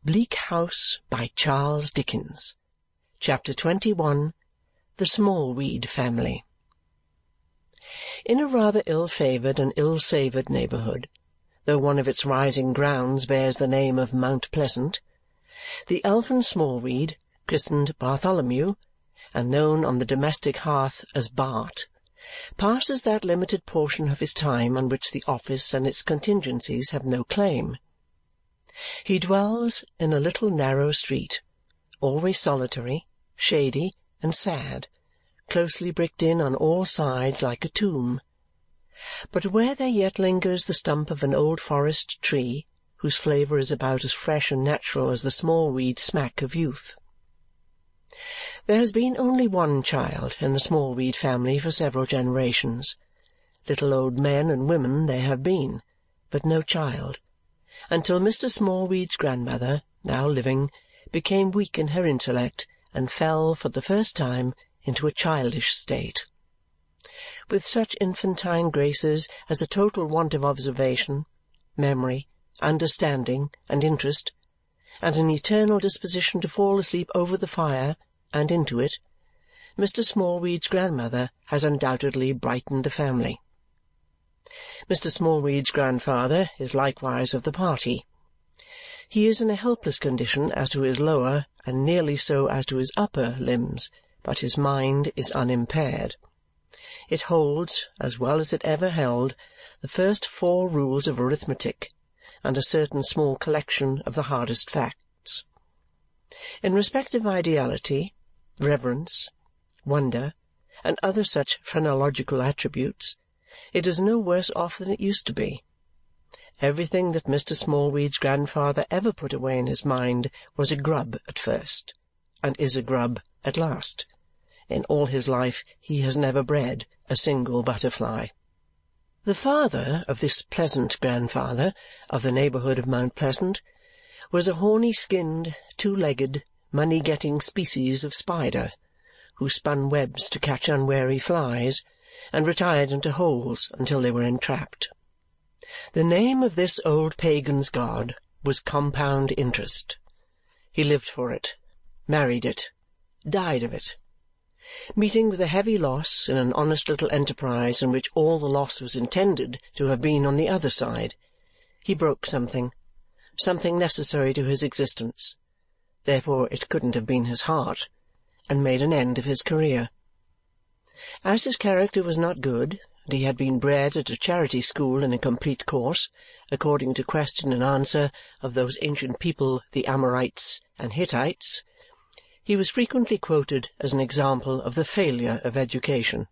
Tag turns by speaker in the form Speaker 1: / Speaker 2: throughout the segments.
Speaker 1: Bleak House by Charles Dickens. Chapter 21. The Smallweed Family. In a rather ill-favoured and ill-savoured neighbourhood, though one of its rising grounds bears the name of Mount Pleasant, the elfin Smallweed, christened Bartholomew, and known on the domestic hearth as Bart, passes that limited portion of his time on which the office and its contingencies have no claim. He dwells in a little narrow street, always solitary, shady, and sad, closely bricked in on all sides like a tomb, but where there yet lingers the stump of an old forest tree, whose flavour is about as fresh and natural as the smallweed smack of youth. There has been only one child in the Smallweed family for several generations. Little old men and women there have been, but no child, until Mr. Smallweed's grandmother, now living, became weak in her intellect and fell, for the first time, into a childish state. With such infantine graces as a total want of observation, memory, understanding, and interest, and an eternal disposition to fall asleep over the fire and into it, Mr. Smallweed's grandmother has undoubtedly brightened the family. Mr. Smallweed's grandfather is likewise of the party. He is in a helpless condition as to his lower, and nearly so as to his upper, limbs, but his mind is unimpaired. It holds, as well as it ever held, the first 4 rules of arithmetic and a certain small collection of the hardest facts. In respect of ideality, reverence, wonder, and other such phrenological attributes, it is no worse off than it used to be. Everything that Mr. Smallweed's grandfather ever put away in his mind was a grub at first, and is a grub at last. In all his life he has never bred a single butterfly. The father of this pleasant grandfather of the neighbourhood of Mount Pleasant was a horny-skinned, 2-legged, money-getting species of spider, who spun webs to catch unwary flies and retired into holes until they were entrapped. The name of this old pagan's god was Compound Interest. He lived for it, married it, died of it. Meeting with a heavy loss in an honest little enterprise in which all the loss was intended to have been on the other side, he broke something necessary to his existence, therefore it couldn't have been his heart, and made an end of his career. As his character was not good, and he had been bred at a charity school in a complete course, according to question and answer of those ancient people the Amorites and Hittites, he was frequently quoted as an example of the failure of education.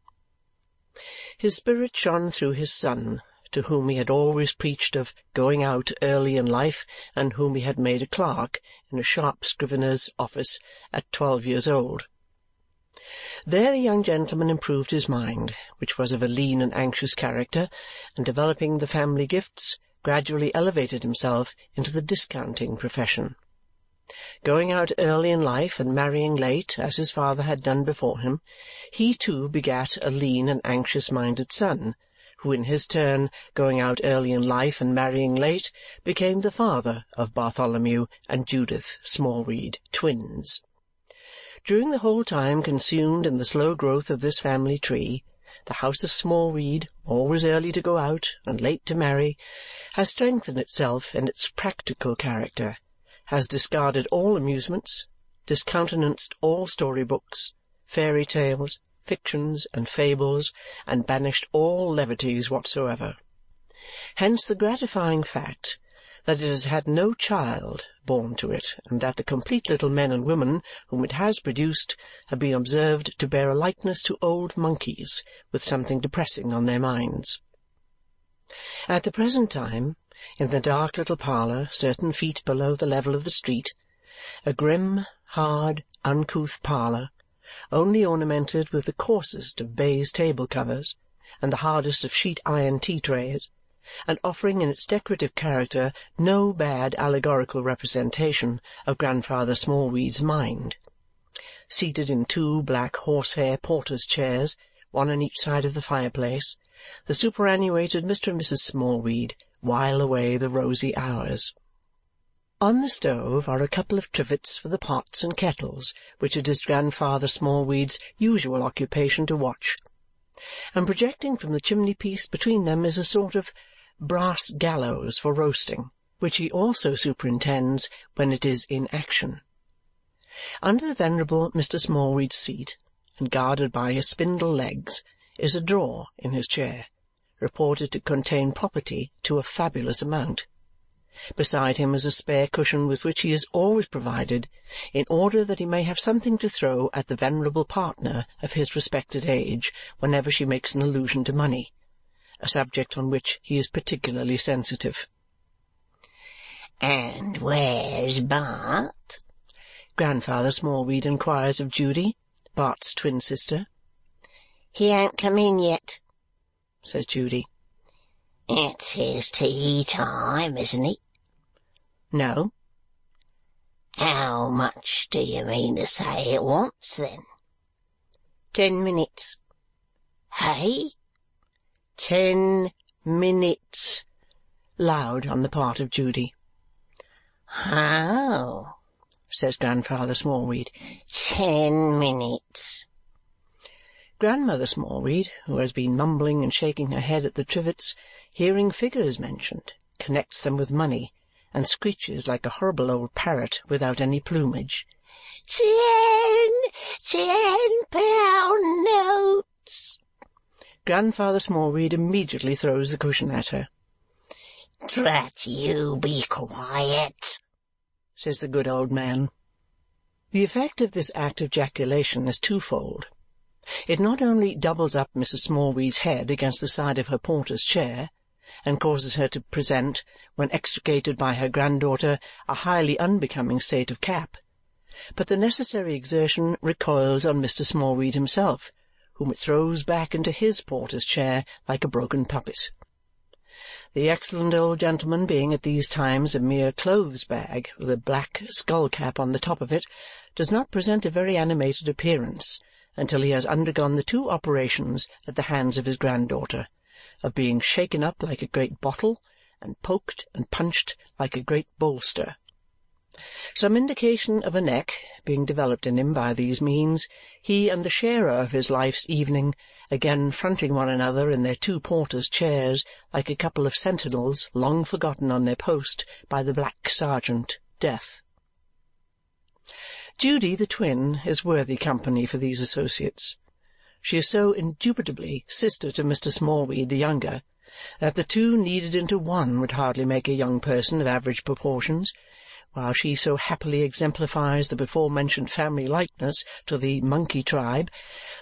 Speaker 1: His spirit shone through his son, to whom he had always preached of going out early in life, and whom he had made a clerk in a sharp scrivener's office at 12 years old. There the young gentleman improved his mind, which was of a lean and anxious character, and developing the family gifts, gradually elevated himself into the discounting profession. Going out early in life and marrying late, as his father had done before him, he too begat a lean and anxious-minded son, who in his turn, going out early in life and marrying late, became the father of Bartholomew and Judith Smallweed, twins. During the whole time consumed in the slow growth of this family tree, the house of Smallweed, always early to go out and late to marry, has strengthened itself in its practical character, has discarded all amusements, discountenanced all story-books, fairy tales, fictions, and fables, and banished all levities whatsoever. Hence the gratifying fact that it has had no child born to it, and that the complete little men and women whom it has produced have been observed to bear a likeness to old monkeys, with something depressing on their minds. At the present time, in the dark little parlour, certain feet below the level of the street, a grim, hard, uncouth parlour, only ornamented with the coarsest of baize table-covers and the hardest of sheet-iron tea-trays, and offering in its decorative character no bad allegorical representation of Grandfather Smallweed's mind. Seated in 2 black horsehair porter's chairs, one on each side of the fireplace, the superannuated Mr. and Mrs. Smallweed while away the rosy hours. On the stove are a couple of trivets for the pots and kettles, which it is Grandfather Smallweed's usual occupation to watch, and projecting from the chimney-piece between them is a sort of brass gallows for roasting, which he also superintends when it is in action. Under the venerable Mr. Smallweed's seat, and guarded by his spindle legs, is a drawer in his chair, reported to contain property to a fabulous amount. Beside him is a spare cushion with which he is always provided, in order that he may have something to throw at the venerable partner of his respected age whenever she makes an allusion to money, a subject on which he is particularly sensitive.
Speaker 2: "And where's Bart?"
Speaker 1: Grandfather Smallweed inquires of Judy, Bart's twin sister.
Speaker 2: "He ain't come in yet,"
Speaker 1: says Judy.
Speaker 2: "It's his tea time, isn't it?"
Speaker 1: "No."
Speaker 2: "How much do you mean to say it wants, then?"
Speaker 1: 10 minutes.
Speaker 2: "Hey?"
Speaker 1: 10 minutes, loud on the part of Judy.
Speaker 2: "Oh,"
Speaker 1: says Grandfather Smallweed.
Speaker 2: 10 minutes.
Speaker 1: Grandmother Smallweed, who has been mumbling and shaking her head at the trivets, hearing figures mentioned, connects them with money, and screeches like a horrible old parrot without any plumage.
Speaker 2: 10 £10 notes."
Speaker 1: Grandfather Smallweed immediately throws the cushion at her.
Speaker 2: "Drat you, be quiet,"
Speaker 1: says the good old man. The effect of this act of ejaculation is twofold. It not only doubles up Mrs. Smallweed's head against the side of her porter's chair, and causes her to present, when extricated by her granddaughter, a highly unbecoming state of cap, but the necessary exertion recoils on Mr. Smallweed himself, whom it throws back into his porter's chair like a broken puppet. The excellent old gentleman being at these times a mere clothes-bag with a black skull-cap on the top of it, does not present a very animated appearance until he has undergone the two operations at the hands of his granddaughter, of being shaken up like a great bottle and poked and punched like a great bolster. Some indication of a neck being developed in him by these means, he and the sharer of his life's evening, again fronting one another in their two porters' chairs like a couple of sentinels long forgotten on their post by the black sergeant, Death. Judy the twin is worthy company for these associates. She is so indubitably sister to Mr. Smallweed the younger that the two kneaded into one would hardly make a young person of average proportions, while she so happily exemplifies the before-mentioned family likeness to the monkey tribe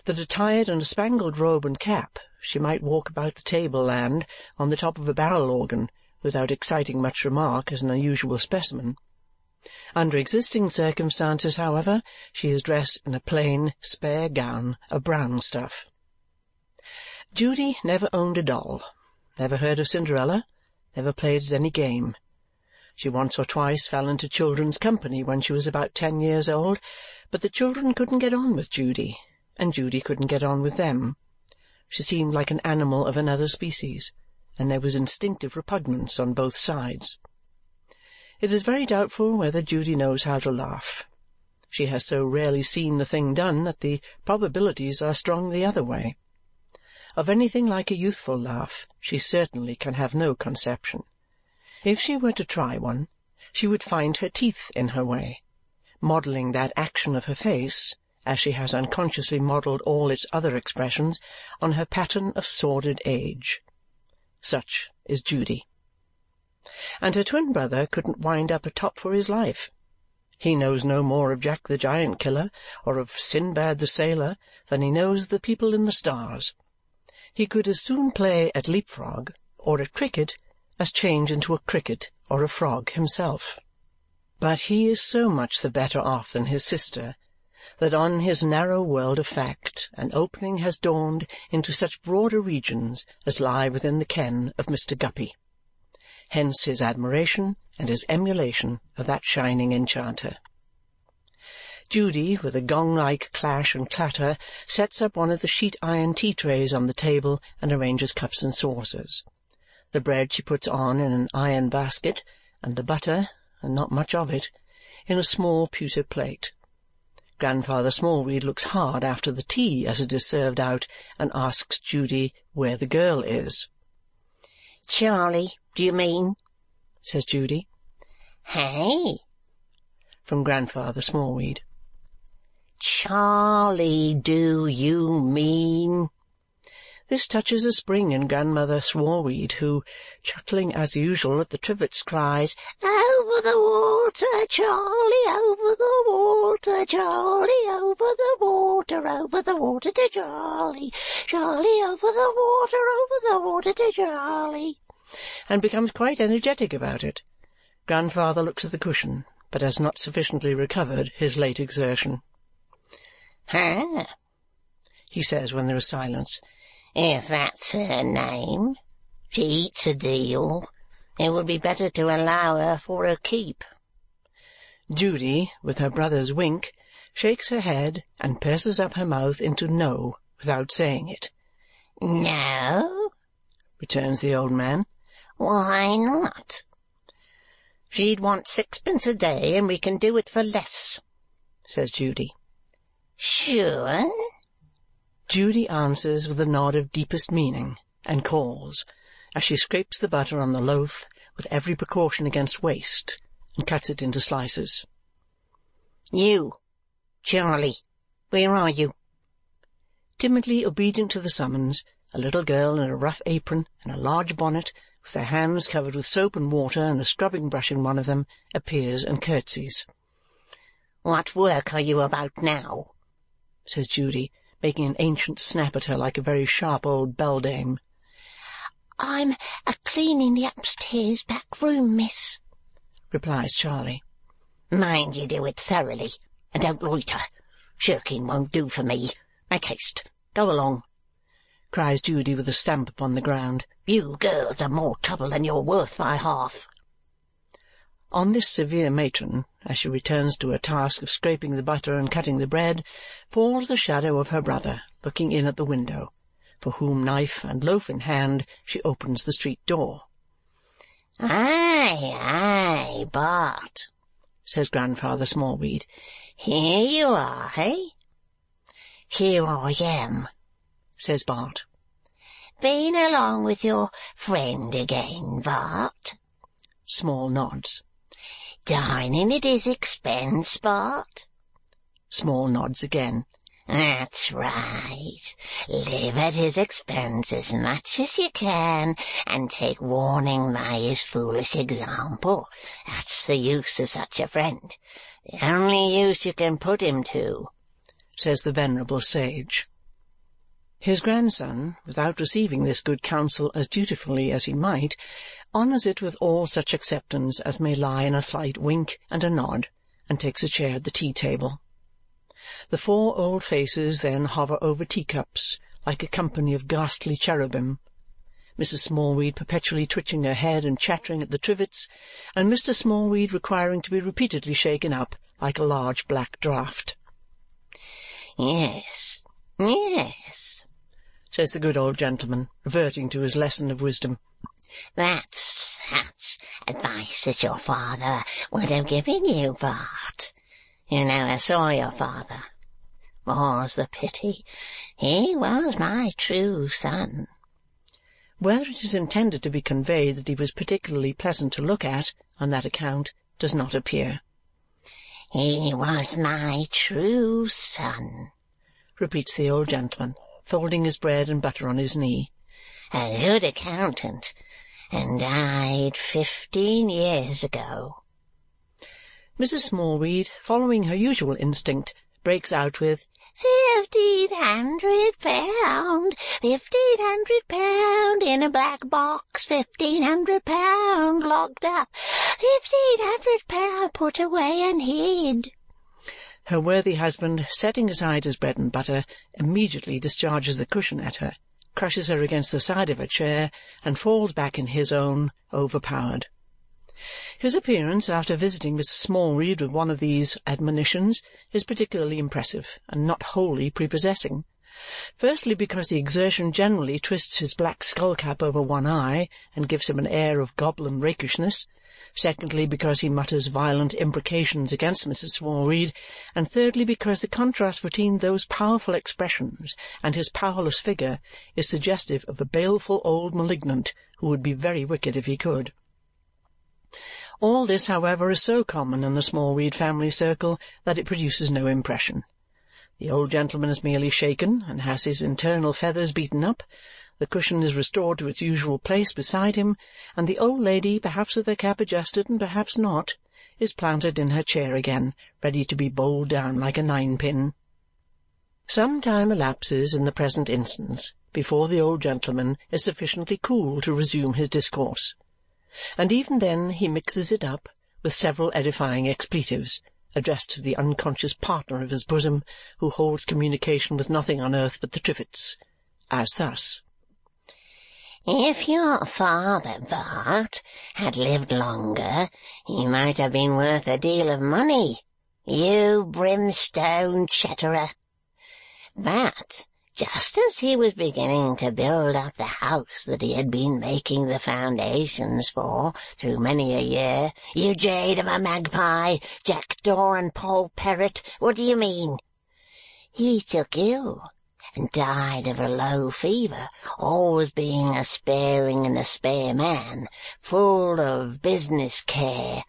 Speaker 1: that, attired in a spangled robe and cap, she might walk about the table-land on the top of a barrel-organ without exciting much remark as an unusual specimen. Under existing circumstances, however, she is dressed in a plain, spare gown of brown stuff. Judy never owned a doll, never heard of Cinderella, never played at any game. She once or twice fell into children's company when she was about 10 years old, but the children couldn't get on with Judy, and Judy couldn't get on with them. She seemed like an animal of another species, and there was instinctive repugnance on both sides. It is very doubtful whether Judy knows how to laugh. She has so rarely seen the thing done that the probabilities are strong the other way. Of anything like a youthful laugh she certainly can have no conception. If she were to try one, she would find her teeth in her way, modelling that action of her face, as she has unconsciously modelled all its other expressions, on her pattern of sordid age. Such is Judy. And her twin brother couldn't wind up a top for his life. He knows no more of Jack the Giant Killer or of Sinbad the Sailor than he knows the people in the stars. He could as soon play at leap-frog or at cricket as change into a cricket or a frog himself. But he is so much the better off than his sister that on his narrow world of fact an opening has dawned into such broader regions as lie within the ken of Mr. Guppy. Hence his admiration and his emulation of that shining enchanter. Judy, with a gong-like clash and clatter, sets up one of the sheet-iron tea-trays on the table and arranges cups and saucers. The bread she puts on in an iron basket, and the butter, and not much of it, in a small pewter plate. Grandfather Smallweed looks hard after the tea as it is served out and asks Judy where the girl is.
Speaker 2: "Charley, do you mean?"
Speaker 1: says Judy.
Speaker 2: "Hey?"
Speaker 1: from Grandfather Smallweed.
Speaker 2: "Charley, do you mean?"
Speaker 1: This touches a spring in Grandmother Smallweed, who, chuckling as usual at the trivets, cries,
Speaker 2: "Over the water, Charley, over the water, Charley, over the water to Charley, Charley, over the water to Charley,"
Speaker 1: and becomes quite energetic about it. Grandfather looks at the cushion, but has not sufficiently recovered his late exertion.
Speaker 2: "Huh?"
Speaker 1: he says when there is silence.
Speaker 2: "If that's her name, she eats a deal. It would be better to allow her for her keep."
Speaker 1: Judy, with her brother's wink, shakes her head and purses up her mouth into no without saying it.
Speaker 2: "No?"
Speaker 1: returns the old man.
Speaker 2: "Why not?" "She'd want 6pence a day, and we can do it for less," says Judy. "Sure?"
Speaker 1: Judy answers with a nod of deepest meaning, and calls, as she scrapes the butter on the loaf with every precaution against waste, and cuts it into slices.
Speaker 2: "You, Charley, where are you?"
Speaker 1: Timidly obedient to the summons, a little girl in a rough apron and a large bonnet, with her hands covered with soap and water and a scrubbing-brush in one of them, appears and curtsies.
Speaker 2: "What work are you about now?"
Speaker 1: says Judy, making an ancient snap at her like a very sharp old beldame.
Speaker 2: "I'm a-cleaning the upstairs back room, miss,"
Speaker 1: replies Charley.
Speaker 2: "Mind you do it thoroughly, and don't loiter. Shirking won't do for me. Make haste. Go along,"
Speaker 1: cries Judy with a stamp upon the ground.
Speaker 2: "You girls are more trouble than you're worth by half."
Speaker 1: On this severe matron, as she returns to her task of scraping the butter and cutting the bread, falls the shadow of her brother, looking in at the window, for whom, knife and loaf in hand, she opens the street door.
Speaker 2: "Aye, aye, Bart," says Grandfather Smallweed. "Here you are, eh?" "Here I am," says Bart. "Been along with your friend again, Bart?"
Speaker 1: Small nods.
Speaker 2: "Dining at his expense, Bart?"
Speaker 1: Small nods again.
Speaker 2: "That's right. Live at his expense as much as you can, and take warning by his foolish example. That's the use of such a friend. The only use you can put him to,"
Speaker 1: says the venerable sage. His grandson, without receiving this good counsel as dutifully as he might, honours it with all such acceptance as may lie in a slight wink and a nod, and takes a chair at the tea-table. The 4 old faces then hover over teacups like a company of ghastly cherubim, Mrs. Smallweed perpetually twitching her head and chattering at the trivets, and Mr. Smallweed requiring to be repeatedly shaken up like a large black draught.
Speaker 2: "Yes, yes," says
Speaker 1: the good old gentleman, reverting to his lesson of wisdom.
Speaker 2: "That's such advice as your father would have given you, Bart. You never saw your father. More's the pity. He was my true son."
Speaker 1: Whether it is intended to be conveyed that he was particularly pleasant to look at on that account does not appear.
Speaker 2: "He was my true son,"
Speaker 1: repeats the old gentleman, folding his bread and butter on his knee.
Speaker 2: "A good accountant, and died 15 years ago."
Speaker 1: Mrs. Smallweed, following her usual instinct, breaks out with,
Speaker 2: £1,500, £1,500 in a black box, £1,500 locked up, £1,500 put away and hid.
Speaker 1: Her worthy husband, setting aside his bread and butter, immediately discharges the cushion at her, crushes her against the side of her chair, and falls back in his own, overpowered. His appearance, after visiting Mrs. Smallweed with one of these admonitions, is particularly impressive and not wholly prepossessing. Firstly, because the exertion generally twists his black skull-cap over one eye and gives him an air of goblin rakishness, secondly because he mutters violent imprecations against Mrs. Smallweed, and thirdly because the contrast between those powerful expressions and his powerless figure is suggestive of a baleful old malignant who would be very wicked if he could. All this, however, is so common in the Smallweed family circle that it produces no impression. The old gentleman is merely shaken and has his internal feathers beaten up, the cushion is restored to its usual place beside him, and the old lady, perhaps with her cap adjusted and perhaps not, is planted in her chair again, ready to be bowled down like a ninepin. Some time elapses in the present instance before the old gentleman is sufficiently cool to resume his discourse, and even then he mixes it up with several edifying expletives, addressed to the unconscious partner of his bosom, who holds communication with nothing on earth but the Trivets, as thus.
Speaker 2: If your father, Bart, had lived longer, he might have been worth a deal of money, you brimstone chatterer. But just as he was beginning to build up the house that he had been making the foundations for through many a year, you jade of a magpie, jackdaw and Poll Parrot, what do you mean? He took ill and died of a low fever, always being a sparing and a spare man, full of business care.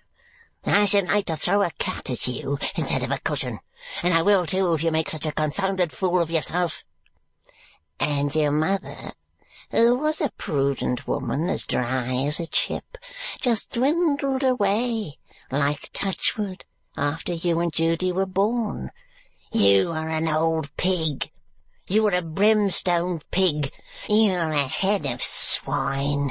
Speaker 2: I should like to throw a cat at you instead of a cushion, and I will too if you make such a confounded fool of yourself. And your mother, who was a prudent woman as dry as a chip, just dwindled away like touchwood after you and Judy were born. You are an old pig. You are a brimstone pig. You are a head of swine.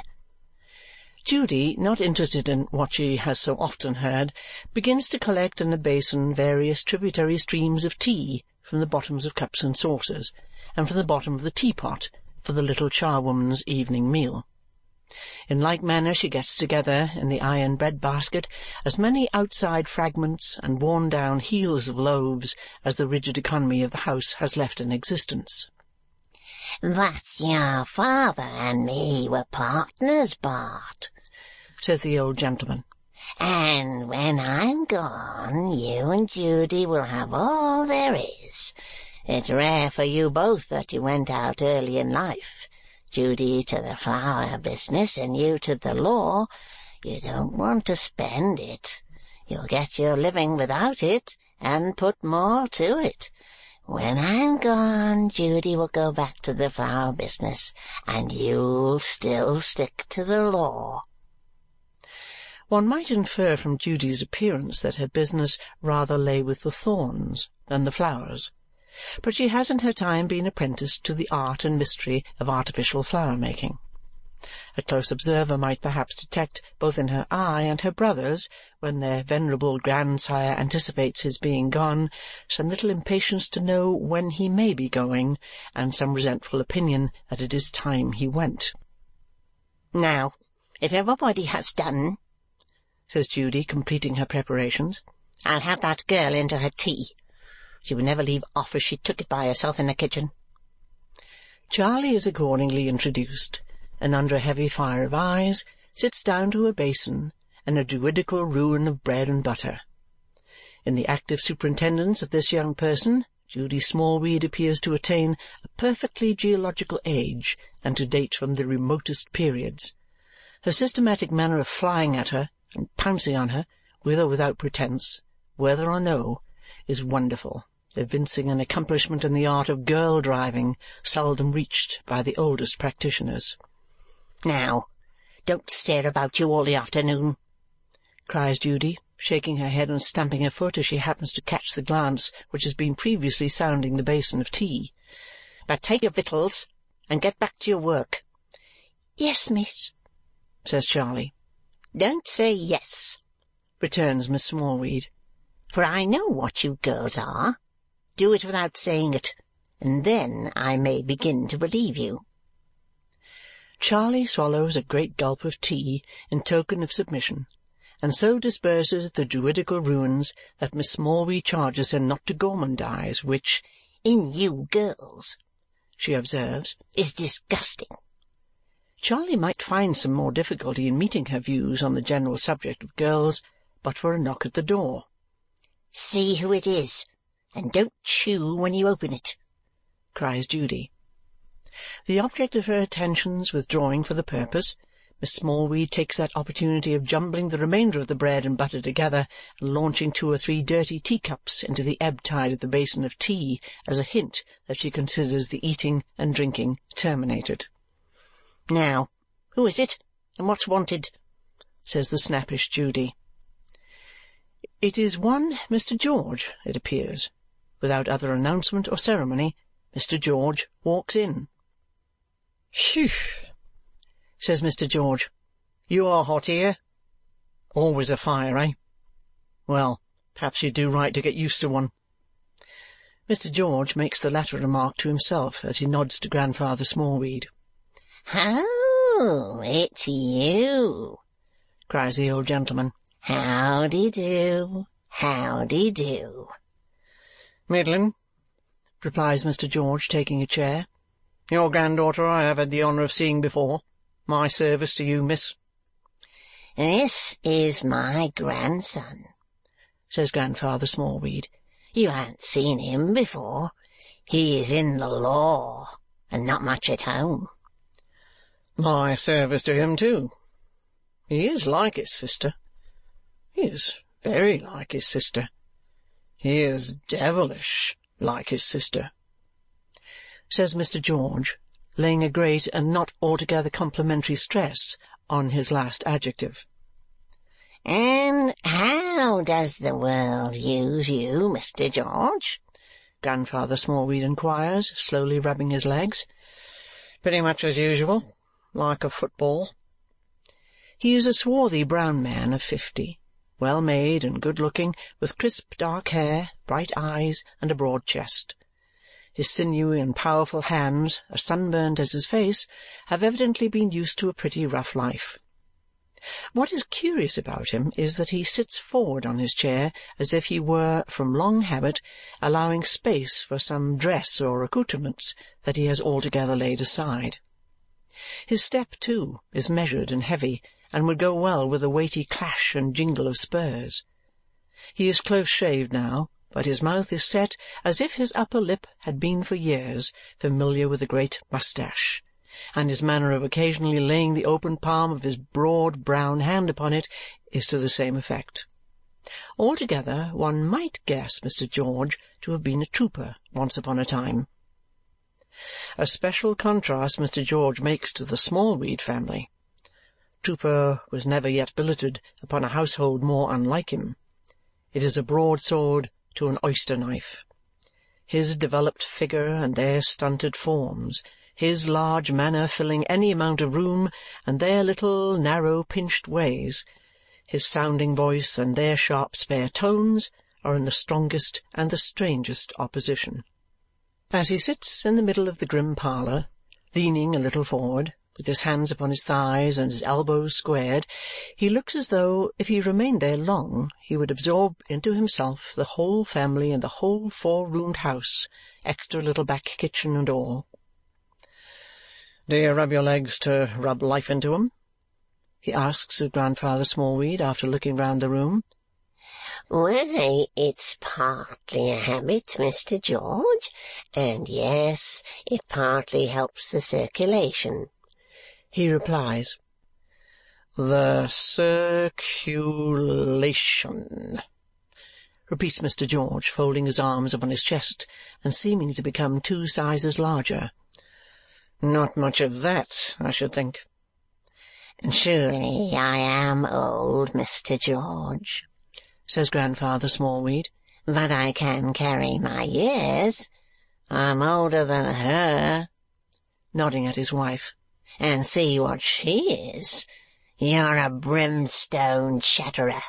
Speaker 1: Judy, not interested in what she has so often heard, begins to collect in a basin various tributary streams of tea from the bottoms of cups and saucers, and from the bottom of the teapot for the little charwoman's evening meal. In like manner she gets together in the iron bread-basket as many outside fragments and worn-down heels of loaves as the rigid economy of the house has left in existence.
Speaker 2: But your father and me were partners, Bart,
Speaker 1: says the old gentleman.
Speaker 2: And when I'm gone, you and Judy will have all there is. It's rare for you both that you went out early in life. Judy to the flower business and you to the law. You don't want to spend it. You'll get your living without it, and put more to it. When I'm gone, Judy will go back to the flower business, and you'll still stick to the law.
Speaker 1: One might infer from Judy's appearance that her business rather lay with the thorns than the flowers, but she has in her time been apprenticed to the art and mystery of artificial flower-making. A close observer might perhaps detect, both in her eye and her brother's, when their venerable grandsire anticipates his being gone, some little impatience to know when he may be going, and some resentful opinion that it is time he went.
Speaker 2: "Now, if everybody has done,"
Speaker 1: says Judy, completing her preparations,
Speaker 2: "I'll have that girl into her tea. She would never leave off as she took it by herself in the kitchen."
Speaker 1: Charley is accordingly introduced, and under a heavy fire of eyes sits down to a basin and a druidical ruin of bread and butter. In the active superintendence of this young person, Judy Smallweed appears to attain a perfectly geological age and to date from the remotest periods. Her systematic manner of flying at her and pouncing on her, with or without pretence, whether or no, is wonderful, evincing an accomplishment in the art of girl-driving seldom reached by the oldest practitioners.
Speaker 2: "Now, don't stare about you all the afternoon,"
Speaker 1: cries Judy, shaking her head and stamping her foot as she happens to catch the glance which has been previously sounding the basin of tea.
Speaker 2: "But take your victuals and get back to your work."
Speaker 1: "Yes, miss," says Charley.
Speaker 2: "Don't say yes,"
Speaker 1: returns Miss Smallweed,
Speaker 2: "for I know what you girls are. Do it without saying it, and then I may begin to believe you."
Speaker 1: Charley swallows a great gulp of tea in token of submission, and so disperses the druidical ruins that Miss Smallweed charges her not to gormandize, which,
Speaker 2: "in you girls,"
Speaker 1: she observes,
Speaker 2: "is disgusting."
Speaker 1: Charley might find some more difficulty in meeting her views on the general subject of girls but for a knock at the door.
Speaker 2: "See who it is, and don't chew when you open it,"
Speaker 1: cries Judy. The object of her attentions withdrawing for the purpose, Miss Smallweed takes that opportunity of jumbling the remainder of the bread and butter together and launching 2 or 3 dirty teacups into the ebb tide of the basin of tea as a hint that she considers the eating and drinking terminated.
Speaker 2: "Now, who is it, and what's wanted?"
Speaker 1: says the snappish Judy. It is one Mr. George, it appears. Without other announcement or ceremony, Mr. George walks in. "Phew!" says Mr. George. "You are hot here? Always a fire, eh? Well, perhaps you do right to get used to one." Mr. George makes the latter remark to himself as he nods to Grandfather Smallweed.
Speaker 2: "Oh, it's you!"
Speaker 1: cries the old gentleman.
Speaker 2: "Howdy-do, howdy-do."
Speaker 1: "Middlin'," replies Mr. George, taking a chair. "Your granddaughter I have had the honour of seeing before. My service to you, miss."
Speaker 2: "This is my grandson," says Grandfather Smallweed. "You haven't seen him before. He is in the law, and not much at home."
Speaker 1: "My service to him, too. He is like his sister. He is very like his sister. He is devilish like his sister," says Mr. George, laying a great and not altogether complimentary stress on his last adjective.
Speaker 2: "And how does the world use you, Mr. George?"
Speaker 1: Grandfather Smallweed inquires, slowly rubbing his legs. "Pretty much as usual, like a football." He is a swarthy brown man of 50, well-made and good-looking, with crisp dark hair, bright eyes, and a broad chest. His sinewy and powerful hands, as sunburnt as his face, have evidently been used to a pretty rough life. What is curious about him is that he sits forward on his chair as if he were, from long habit, allowing space for some dress or accoutrements that he has altogether laid aside. His step, too, is measured and heavy, and would go well with a weighty clash and jingle of spurs. He is close-shaved now, but his mouth is set as if his upper lip had been for years familiar with a great moustache, and his manner of occasionally laying the open palm of his broad brown hand upon it is to the same effect. Altogether, one might guess Mr. George to have been a trooper once upon a time. A special contrast Mr. George makes to the Smallweed family. Trooper was never yet billeted upon a household more unlike him. It is a broadsword to an oyster-knife. His developed figure and their stunted forms, his large manner filling any amount of room, and their little, narrow, pinched ways, his sounding voice and their sharp, spare tones, are in the strongest and the strangest opposition. As he sits in the middle of the grim parlour, leaning a little forward, with his hands upon his thighs and his elbows squared, he looks as though, if he remained there long, he would absorb into himself the whole family and the whole 4-roomed house, extra little back kitchen and all. "Do you rub your legs to rub life into 'em?" he asks of Grandfather Smallweed after looking round the room.
Speaker 2: "Why, it's partly a habit, Mr. George, and yes, it partly helps the circulation," he replies.
Speaker 1: "The circulation," repeats Mr. George, folding his arms upon his chest and seeming to become 2 sizes larger. "Not much of that, I should think."
Speaker 2: "Truly I am old, Mr. George," says Grandfather Smallweed, "but I can carry my years. I'm older than her," nodding at his wife, "and see what she is. You're a brimstone chatterer,"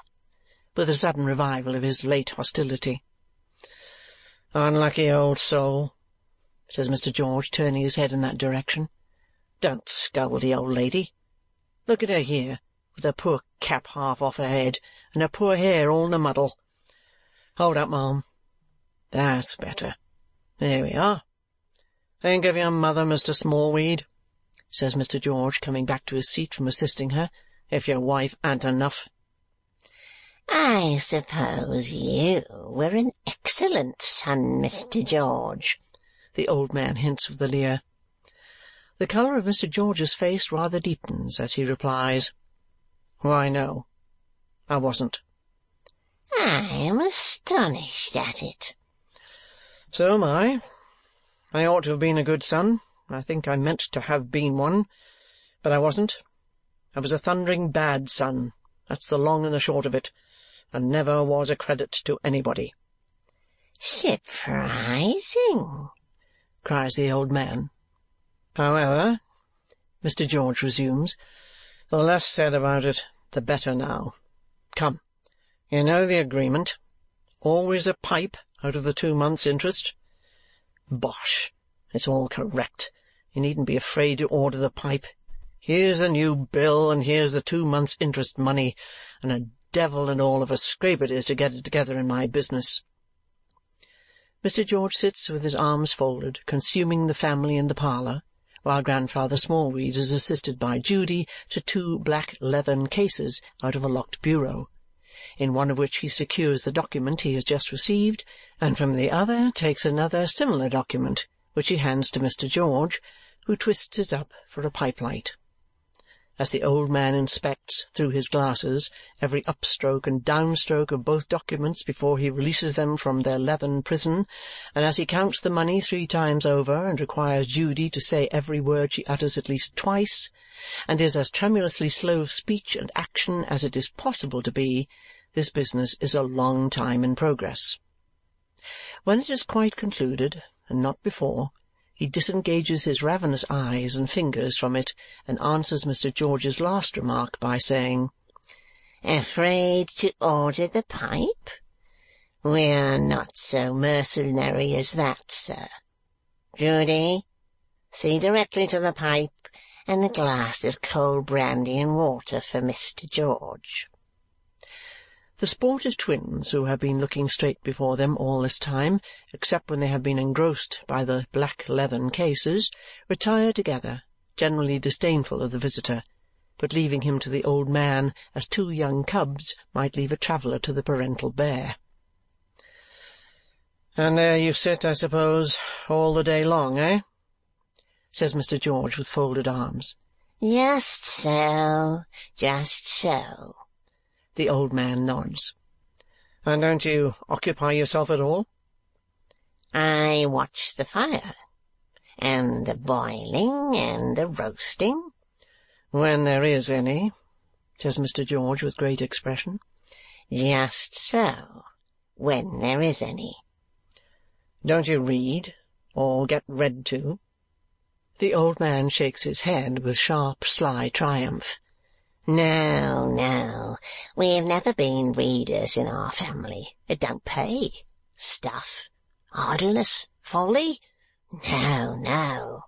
Speaker 2: with a sudden revival of his late hostility.
Speaker 1: "Unlucky old soul," says Mr. George, turning his head in that direction. "Don't scold the old lady. Look at her here, with her poor cap half off her head, and her poor hair all in a muddle. Hold up, ma'am. That's better. There we are. Think of your mother, Mr. Smallweed. says Mr. George, coming back to his seat from assisting her, "if your wife an't enough."
Speaker 2: "I suppose you were an excellent son, Mr. George,"
Speaker 1: the old man hints with a leer. The colour of Mr. George's face rather deepens as he replies, "Why, no, I wasn't."
Speaker 2: "I am astonished at it."
Speaker 1: "So am I. I ought to have been a good son. I think I meant to have been one, but I wasn't. I was a thundering bad son. That's the long and the short of it, and never was a credit to anybody."
Speaker 2: "Surprising!"
Speaker 1: cries the old man. "However," Mr. George resumes, "the less said about it, the better now. Come, you know the agreement. Always a pipe out of the 2 months' interest. Bosh! It's all correct. You needn't be afraid to order the pipe. Here's the new bill, and here's the 2 months' interest money, and a devil and all of a scrape it is to get it together in my business." Mr. George sits with his arms folded, consuming the family in the parlour, while Grandfather Smallweed is assisted by Judy to 2 black leathern cases out of a locked bureau, in one of which he secures the document he has just received, and from the other takes another similar document, which he hands to Mr. George, who twists it up for a pipe-light. As the old man inspects, through his glasses, every upstroke and downstroke of both documents before he releases them from their leathern prison, and as he counts the money 3 times over and requires Judy to say every word she utters at least twice, and is as tremulously slow of speech and action as it is possible to be, this business is a long time in progress. When it is quite concluded, and not before, he disengages his ravenous eyes and fingers from it and answers Mr. George's last remark by saying,
Speaker 2: "Afraid to order the pipe? We are not so mercenary as that, sir. Judy, see directly to the pipe and a glass of cold brandy and water for Mr. George."
Speaker 1: The sportive twins, who have been looking straight before them all this time, except when they have been engrossed by the black leathern cases, retire together, generally disdainful of the visitor, but leaving him to the old man as 2 young cubs might leave a traveller to the parental bear. "And there you sit, I suppose, all the day long, eh?" says Mr. George with folded arms.
Speaker 2: "Just so, just so."
Speaker 1: The old man nods. "And don't you occupy yourself at all?"
Speaker 2: "I watch the fire, and the boiling, and the roasting."
Speaker 1: "When there is any," says Mr. George with great expression.
Speaker 2: "Just so, when there is any."
Speaker 1: "Don't you read, or get read to?" The old man shakes his head with sharp, sly triumph.
Speaker 2: "No, no, we've never been readers in our family. It don't pay. Stuff, idleness, folly. No, no."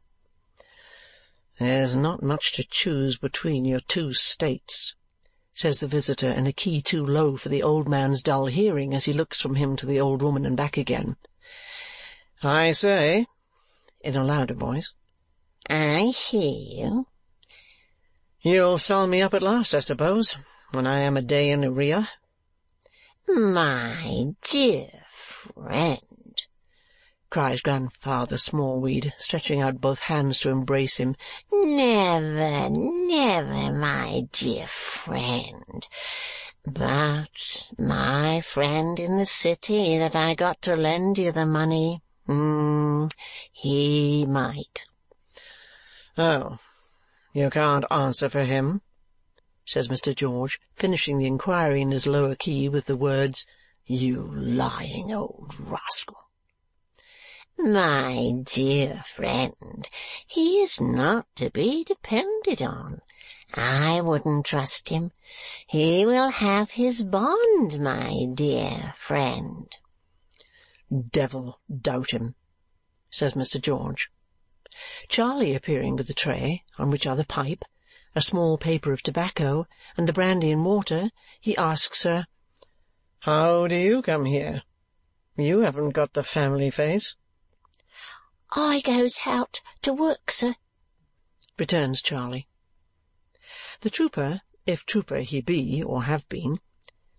Speaker 1: "There's not much to choose between your 2 states," says the visitor in a key too low for the old man's dull hearing as he looks from him to the old woman and back again. "I say," in a louder voice.
Speaker 2: "I hear you."
Speaker 1: "You'll sell me up at last, I suppose, when I am a day in arrear?"
Speaker 2: "My dear friend,"
Speaker 1: cries Grandfather Smallweed, stretching out both hands to embrace him.
Speaker 2: "never, never, my dear friend. But my friend in the city that I got to lend you the money, he might."
Speaker 1: "Oh, you can't answer for him?" says Mr. George, finishing the inquiry in his lower key with the words, "You lying old rascal."
Speaker 2: "My dear friend, he is not to be depended on. I wouldn't trust him. He will have his bond, my dear friend."
Speaker 1: "Devil doubt him," says Mr. George. Charley appearing with the tray, on which are the pipe, a small paper of tobacco, and the brandy and water, he asks her, "How do you come here? You haven't got the family face."
Speaker 2: "I goes out to work, sir."
Speaker 1: returns Charley. The trooper, if trooper he be or have been,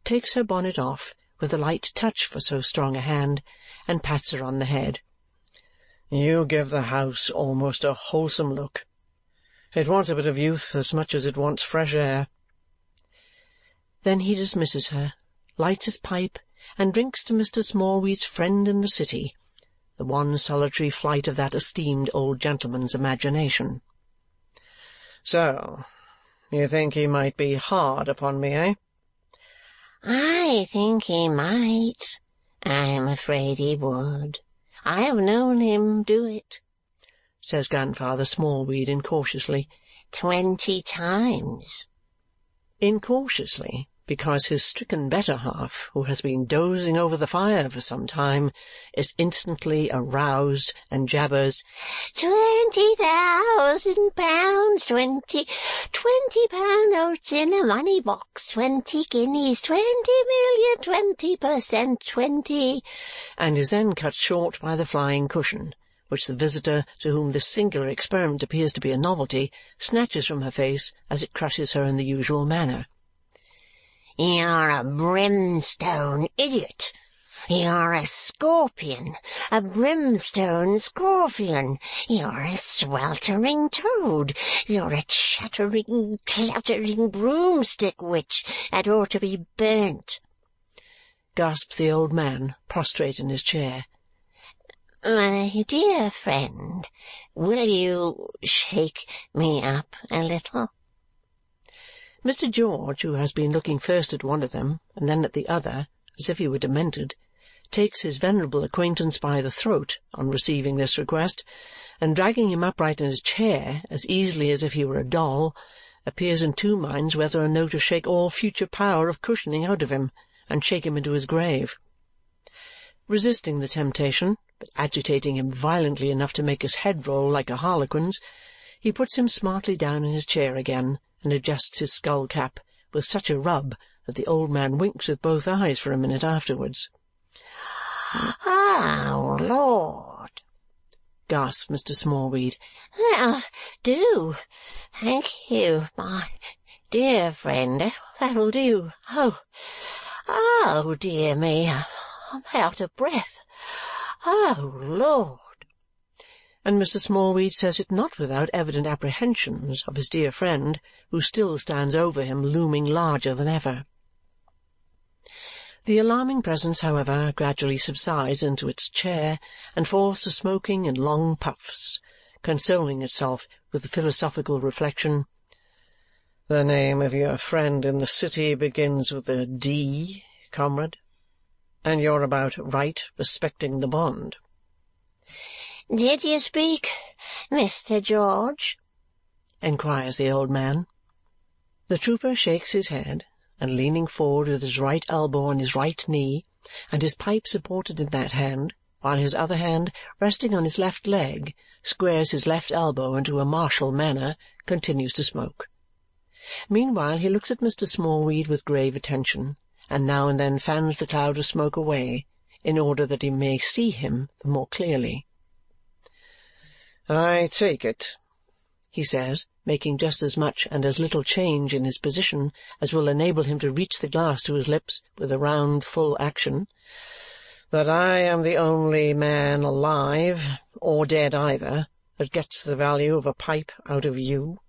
Speaker 1: takes her bonnet off with a light touch for so strong a hand and pats her on the head. "You give the house almost a wholesome look. It wants a bit of youth as much as it wants fresh air." Then he dismisses her, lights his pipe, and drinks to Mr. Smallweed's friend in the city, the one solitary flight of that esteemed old gentleman's imagination. "So, you think he might be hard upon me, eh?"
Speaker 2: "I think he might. I'm afraid he would. I have known him do it," says Grandfather Smallweed incautiously, 20 times. Incautiously, because his stricken better-half, who has been dozing over the fire for some time, is instantly aroused and jabbers, £20,000, 20 £20 notes in a money box, 20 guineas, 20 million, 20%, 20, and is then cut short by the flying cushion, which the visitor, to whom this singular experiment appears to be a novelty, snatches from her face as it crushes her in the usual manner. "You're a brimstone idiot. You're a scorpion, a brimstone scorpion. You're a sweltering toad. You're a chattering, clattering broomstick witch that ought to be burnt," gasps the old man, prostrate in his chair. "My dear friend, will you shake me up a little?" Mr. George, who has been looking first at one of them and then at the other, as if he were demented, takes his venerable acquaintance by the throat on receiving this request, and dragging him upright in his chair as easily as if he were a doll, appears in two minds whether or no to shake all future power of cushioning out of him and shake him into his grave. Resisting the temptation, but agitating him violently enough to make his head roll like a harlequin's, he puts him smartly down in his chair again and adjusts his skull-cap with such a rub that the old man winks with both eyes for a minute afterwards. "Oh, Lord!" gasps Mr. Smallweed. "That'll do. Thank you, my dear friend. That'll do. Oh, dear me, I'm out of breath. Oh, Lord!" And Mr. Smallweed says it not without evident apprehensions of his dear friend, who still stands over him looming larger than ever. The alarming presence, however, gradually subsides into its chair and falls to smoking in long puffs, consoling itself with the philosophical reflection, "The name of your friend in the city begins with a D, comrade, and you're about right respecting the bond." "Did you speak, Mr. George?" inquires the old man. The trooper shakes his head, and leaning forward with his right elbow on his right knee, and his pipe supported in that hand, while his other hand, resting on his left leg, squares his left elbow into a martial manner, continues to smoke. Meanwhile he looks at Mr. Smallweed with grave attention, and now and then fans the cloud of smoke away, in order that he may see him the more clearly. "I take it," he says, making just as much and as little change in his position as will enable him to reach the glass to his lips with a round, full action, "that I am the only man alive, or dead either, that gets the value of a pipe out of you."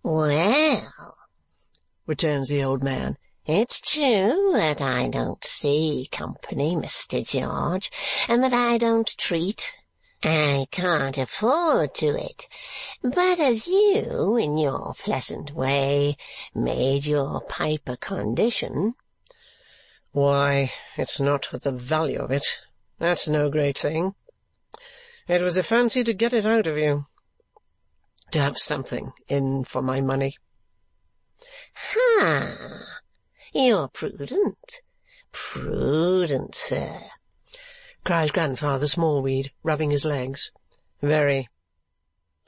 Speaker 2: "Well," returns the old man, "it's true that I don't see company, Mr. George, and that I don't treat. I can't afford to it. But as you, in your pleasant way, made your pipe a condition—" "Why, it's not for the value of it. That's no great thing. It was a fancy to get it out of you, to have something in for my money." "Ha! You're prudent. Prudent, sir," cries Grandfather Smallweed, rubbing his legs. "Very.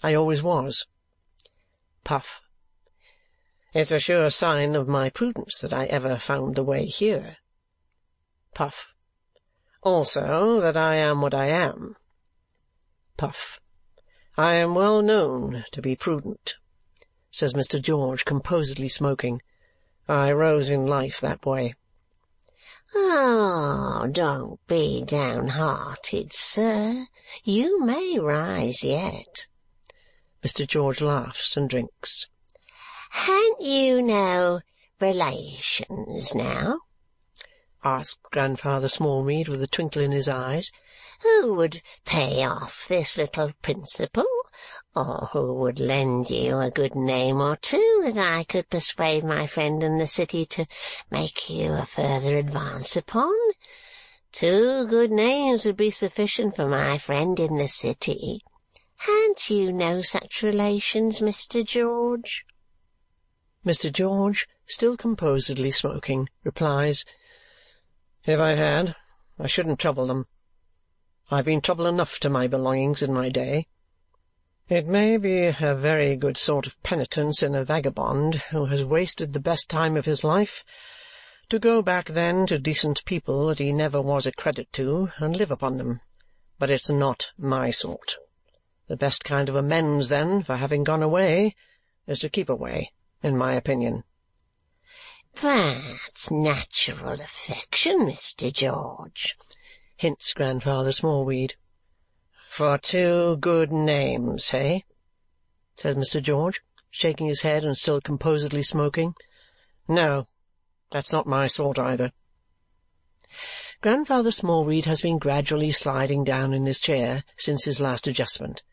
Speaker 2: I always was." Puff. "It's a sure sign of my prudence that I ever found the way here." Puff. "Also that I am what I am." Puff.
Speaker 1: I am well known to be prudent," says Mr. George, composedly smoking. "I rose in life that way."
Speaker 2: "Oh, don't be downhearted, sir. You may rise yet."
Speaker 1: Mr. George laughs and drinks.
Speaker 2: "Ha'n't you no relations now?"
Speaker 1: asked Grandfather Smallweed with a twinkle in his eyes.
Speaker 2: "Who would pay off this little principal, or who would lend you a good name or two that I could persuade my friend in the city to make you a further advance upon? 2 good names would be sufficient for my friend in the city. Ha'n't you no such relations, Mr. George?"
Speaker 1: Mr. George, still composedly smoking, replies, "If I had, I shouldn't trouble them. I've been trouble enough to my belongings in my day. It may be a very good sort of penitence in a vagabond who has wasted the best time of his life to go back then to decent people that he never was a credit to and live upon them, but it's not my sort. The best kind of amends, then, for having gone away is to keep away, in my opinion."
Speaker 2: "That's natural affection, Mr. George,"
Speaker 1: hints Grandfather Smallweed. "For 2 good names, eh?" says Mr. George, shaking his head and still composedly smoking. "No, that's not my sort either." Grandfather Smallweed has been gradually sliding down in his chair since his last adjustment,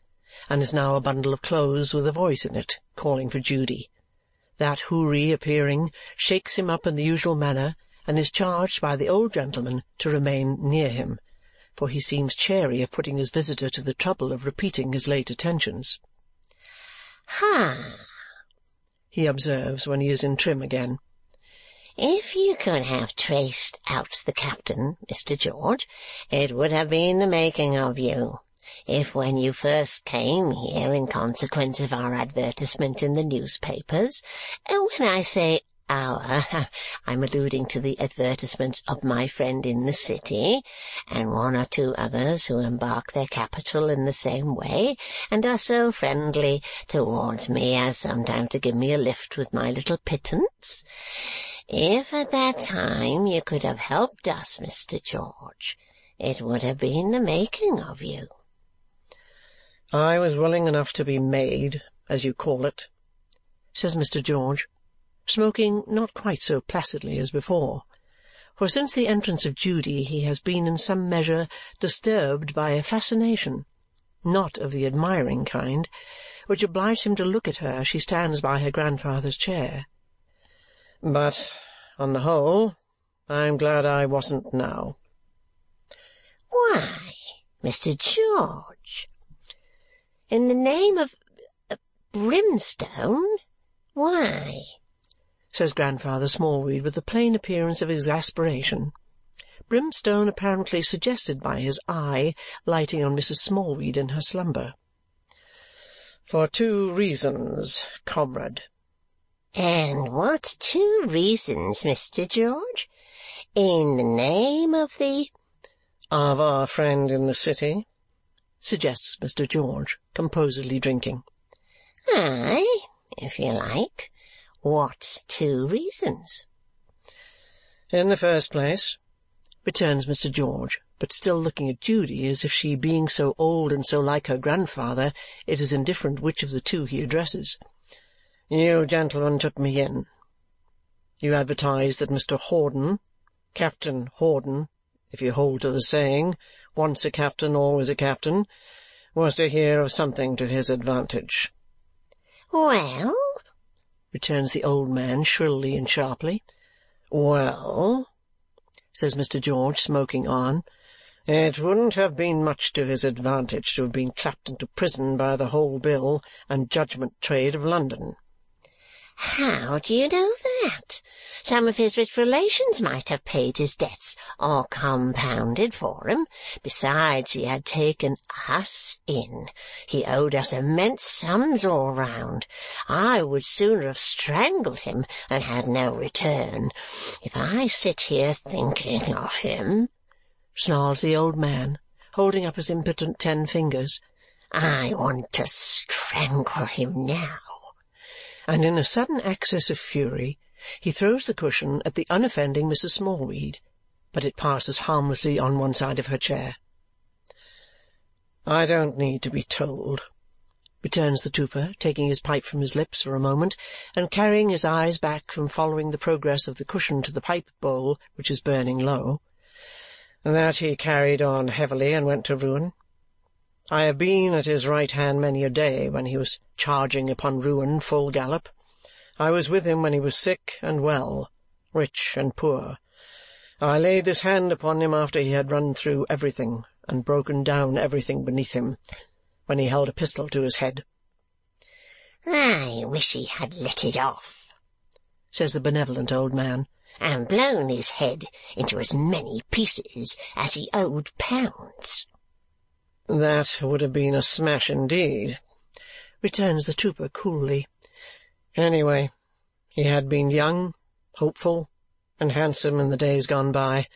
Speaker 1: and is now a bundle of clothes with a voice in it, calling for Judy. That houri appearing, shakes him up in the usual manner, and is charged by the old gentleman to remain near him, for he seems chary of putting his visitor to the trouble of repeating his late attentions.
Speaker 2: "Ha!"
Speaker 1: he observes when he is in trim again.
Speaker 2: "If you could have traced out the captain, Mr. George, it would have been the making of you. If when you first came here in consequence of our advertisement in the newspapers, when I say our, I'm alluding to the advertisements of my friend in the city, and 1 or 2 others who embark their capital in the same way, and are so friendly towards me as sometimes to give me a lift with my little pittance. If at that time you could have helped us, Mr. George, it would have been the making of you."
Speaker 1: "I was willing enough to be made, as you call it," says Mr. George, smoking not quite so placidly as before, for since the entrance of Judy he has been in some measure disturbed by a fascination, not of the admiring kind, which obliged him to look at her as she stands by her grandfather's chair. "But, on the whole, I'm glad I wasn't now."
Speaker 2: "Why, Mr. George, in the name of brimstone, why?"
Speaker 1: says Grandfather Smallweed with a plain appearance of exasperation. Brimstone apparently suggested by his eye lighting on Mrs. Smallweed in her slumber. "For 2 reasons, comrade."
Speaker 2: "And what 2 reasons, Mr. George? In the name of the—"
Speaker 1: "Of our friend in the city," suggests Mr. George, composedly drinking.
Speaker 2: "Aye, if you like. What 2 reasons?"
Speaker 1: "In the first place," returns Mr. George, but still looking at Judy as if she being so old and so like her grandfather, it is indifferent which of the 2 he addresses, "you gentlemen took me in. You advertised that Mr. Hawdon, Captain Hawdon, if you hold to the saying, once a captain, always a captain, was to hear of something to his advantage."
Speaker 2: "Well?"
Speaker 1: returns the old man shrilly and sharply. "Well," says Mr. George, smoking on, "it wouldn't have been much to his advantage to have been clapped into prison by the whole bill and judgment trade of London."
Speaker 2: "How do you know that? Some of his rich relations might have paid his debts or compounded for him. Besides, he had taken us in. He owed us immense sums all round. I would sooner have strangled him than had no return. If I sit here thinking of him," snarls the old man, holding up his impotent 10 fingers, I want to strangle him now."
Speaker 1: And in a sudden access of fury he throws the cushion at the unoffending Mrs. Smallweed, but it passes harmlessly on one side of her chair. "I don't need to be told," returns the trooper, taking his pipe from his lips for a moment and carrying his eyes back from following the progress of the cushion to the pipe bowl, which is burning low, "that he carried on heavily and went to ruin. I have been at his right hand many a day when he was charging upon ruin full gallop. I was with him when he was sick and well, rich and poor. I laid this hand upon him after he had run through everything and broken down everything beneath him, when he held a pistol to his head."
Speaker 2: "I wish he had let it off,"
Speaker 1: says the benevolent old man,
Speaker 2: "and blown his head into as many pieces as he owed pounds."
Speaker 1: "That would have been a smash indeed," returns the trooper coolly. "Anyway, he had been young, hopeful, and handsome in the days gone by,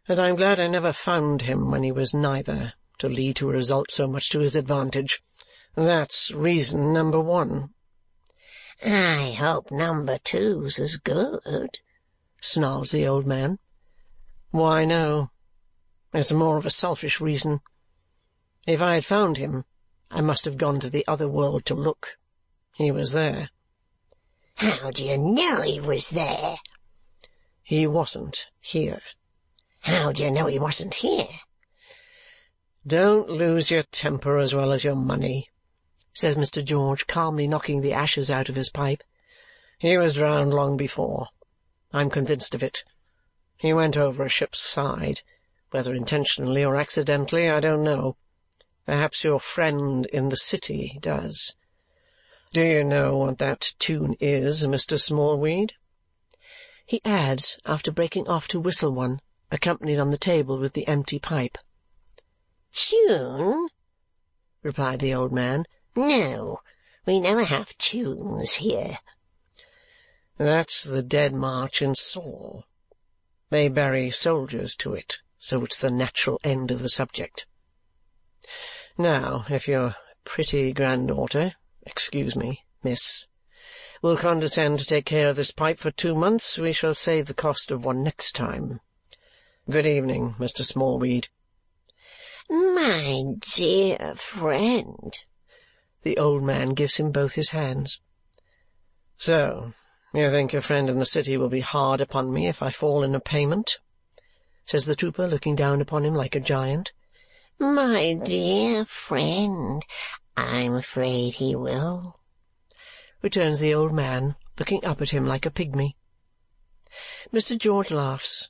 Speaker 1: and I am glad I never found him when he was neither, to lead to a result so much to his advantage. That's reason number one."
Speaker 2: "I hope number two's as good,"
Speaker 1: snarls the old man. "Why, no. It's more of a selfish reason. If I had found him, I must have gone to the other world to look. He was there."
Speaker 2: "How do you know he was there?"
Speaker 1: "He wasn't here."
Speaker 2: "How do you know he wasn't here?"
Speaker 1: "Don't lose your temper as well as your money," says Mr. George, calmly knocking the ashes out of his pipe. "He was drowned long before. I'm convinced of it. He went over a ship's side. Whether intentionally or accidentally, I don't know. Perhaps your friend in the city does. Do you know what that tune is, Mr. Smallweed?" he adds, after breaking off to whistle one, accompanied on the table with the empty pipe.
Speaker 2: "Tune?"
Speaker 1: replied the old man.
Speaker 2: "No, we never have tunes here."
Speaker 1: "That's the Dead March in Saul. They bury soldiers to it, so it's the natural end of the subject. Now, if your pretty granddaughter, excuse me, miss, will condescend to take care of this pipe for 2 months, we shall save the cost of one next time. Good evening, Mr. Smallweed."
Speaker 2: "My dear friend,"
Speaker 1: the old man gives him both his hands. "So you think your friend in the city will be hard upon me if I fall in a payment?" says the trooper, looking down upon him like a giant.
Speaker 2: "My dear friend, I'm afraid he will,"
Speaker 1: returns the old man, looking up at him like a pygmy. Mr. George laughs,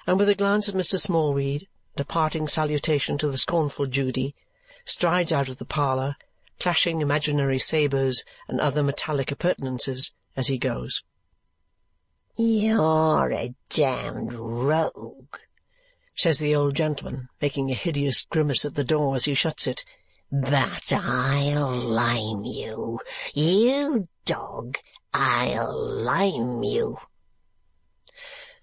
Speaker 1: and with a glance at Mr. Smallweed and a parting salutation to the scornful Judy, strides out of the parlour, clashing imaginary sabres and other metallic appurtenances as he goes.
Speaker 2: "You're a damned rogue,"
Speaker 1: says the old gentleman, making a hideous grimace at the door as he shuts it.
Speaker 2: "But I'll lime you. You dog, I'll lime you."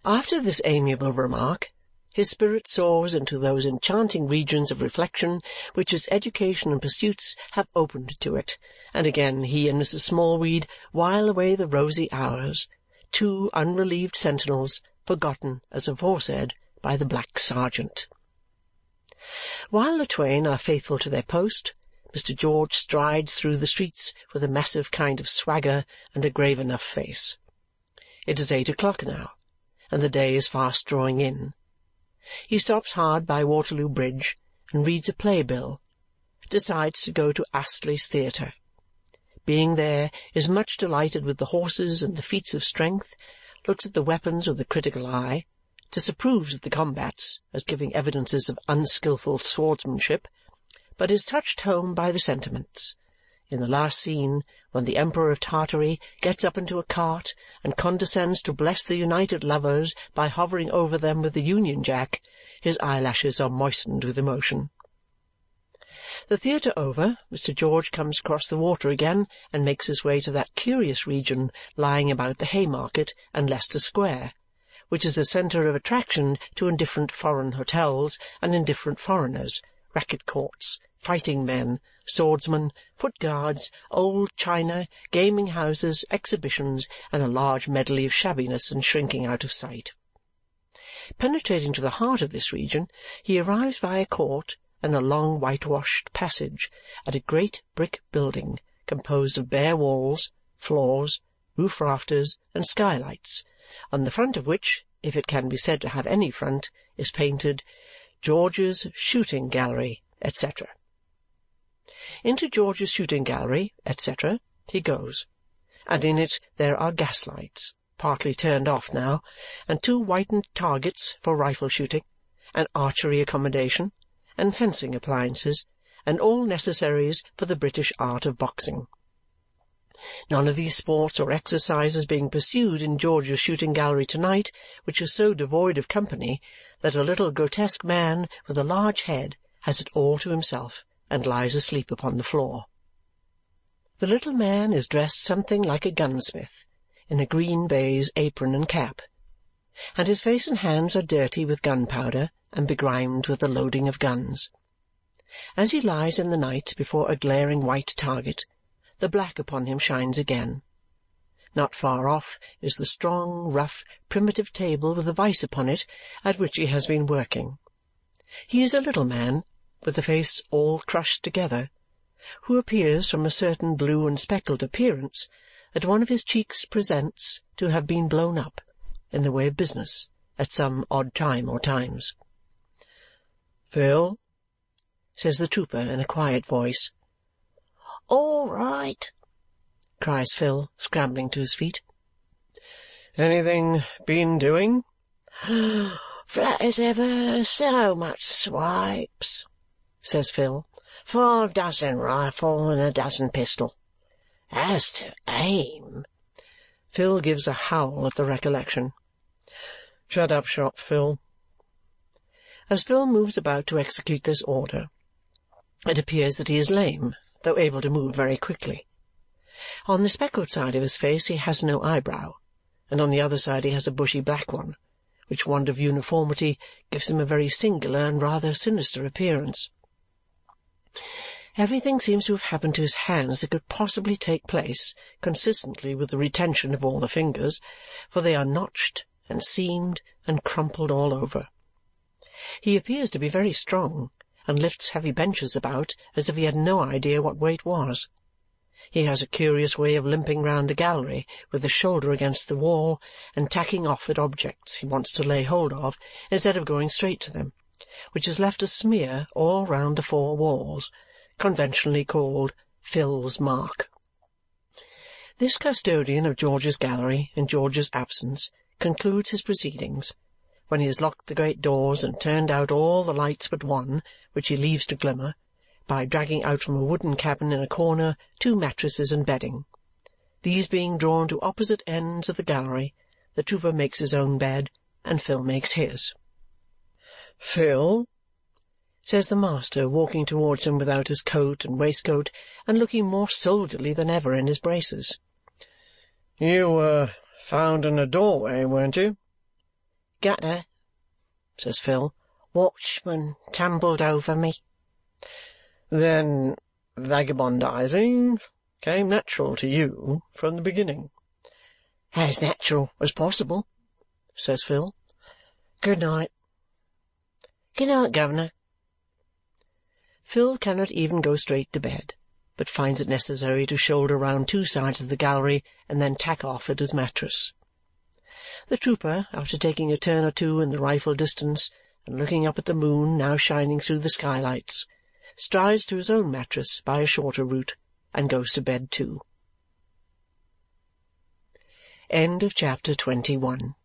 Speaker 1: After this amiable remark, his spirit soars into those enchanting regions of reflection which its education and pursuits have opened to it, and again he and Mrs. Smallweed while away the rosy hours, two unrelieved sentinels, forgotten, as aforesaid, by the black sergeant. While the twain are faithful to their post, Mr. George strides through the streets with a massive kind of swagger and a grave enough face. It is 8 o'clock now, and the day is fast drawing in. He stops hard by Waterloo Bridge and reads a playbill, decides to go to Astley's Theatre. Being there, is much delighted with the horses and the feats of strength, looks at the weapons with a critical eye, disapproves of the combats as giving evidences of unskilful swordsmanship, but is touched home by the sentiments. In the last scene, when the Emperor of Tartary gets up into a cart and condescends to bless the united lovers by hovering over them with the Union Jack, his eyelashes are moistened with emotion. The theatre over, Mr. George comes across the water again and makes his way to that curious region lying about the Haymarket and Leicester Square, which is a centre of attraction to indifferent foreign hotels and indifferent foreigners, racket courts, fighting men, swordsmen, foot-guards, old china, gaming-houses, exhibitions, and a large medley of shabbiness and shrinking out of sight. Penetrating to the heart of this region, he arrives by a court and a long whitewashed passage at a great brick building composed of bare walls, floors, roof rafters, and skylights, on the front of which, if it can be said to have any front, is painted George's Shooting Gallery, etc. Into George's Shooting Gallery, etc., he goes, and in it there are gaslights, partly turned off now, and 2 whitened targets for rifle shooting, and archery accommodation, and fencing appliances, and all necessaries for the British art of boxing. None of these sports or exercises being pursued in George's Shooting Gallery to-night, which is so devoid of company that a little grotesque man with a large head has it all to himself and lies asleep upon the floor. The little man is dressed something like a gunsmith, in a green baize apron and cap, and his face and hands are dirty with gunpowder and begrimed with the loading of guns. As he lies in the night before a glaring white target, the black upon him shines again. Not far off is the strong, rough, primitive table with a vice upon it at which he has been working. He is a little man, with a face all crushed together, who appears from a certain blue and speckled appearance that one of his cheeks presents to have been blown up, in the way of business, at some odd time or times. "Phil," says the trooper in a quiet voice.
Speaker 2: "All right,"
Speaker 1: cries Phil, scrambling to his feet. "Anything been doing?"
Speaker 2: "Flat as ever, so much swipes," says Phil. 5 dozen rifle and a dozen pistol. As to aim—"
Speaker 1: Phil gives a howl at the recollection. "Shut up shop, Phil." As Phil moves about to execute this order, it appears that he is lame, though able to move very quickly. On the speckled side of his face he has no eyebrow, and on the other side he has a bushy black one, which want of uniformity gives him a very singular and rather sinister appearance. Everything seems to have happened to his hands that could possibly take place, consistently with the retention of all the fingers, for they are notched and seamed and crumpled all over. He appears to be very strong, and lifts heavy benches about as if he had no idea what weight was. He has a curious way of limping round the gallery with his shoulder against the wall and tacking off at objects he wants to lay hold of instead of going straight to them, which has left a smear all round the 4 walls, conventionally called Phil's mark. This custodian of George's gallery, in George's absence, concludes his proceedings, when he has locked the great doors and turned out all the lights but one, which he leaves to glimmer, by dragging out from a wooden cabin in a corner 2 mattresses and bedding. These being drawn to opposite ends of the gallery, the trooper makes his own bed, and Phil makes his. "Phil," says the master, walking towards him without his coat and waistcoat, and looking more soldierly than ever in his braces, "you were found in a doorway, weren't you?"
Speaker 2: "Gutter," says Phil. "Watchman tumbled over me."
Speaker 1: "Then vagabondizing came natural to you from the beginning?"
Speaker 2: "As natural as possible,"
Speaker 1: says Phil. "Good night."
Speaker 2: "Good night, governor."
Speaker 1: Phil cannot even go straight to bed, but finds it necessary to shoulder round 2 sides of the gallery and then tack off at his mattress. The trooper, after taking a turn or 2 in the rifle distance and looking up at the moon now shining through the skylights, strides to his own mattress by a shorter route and goes to bed too. End of chapter 21.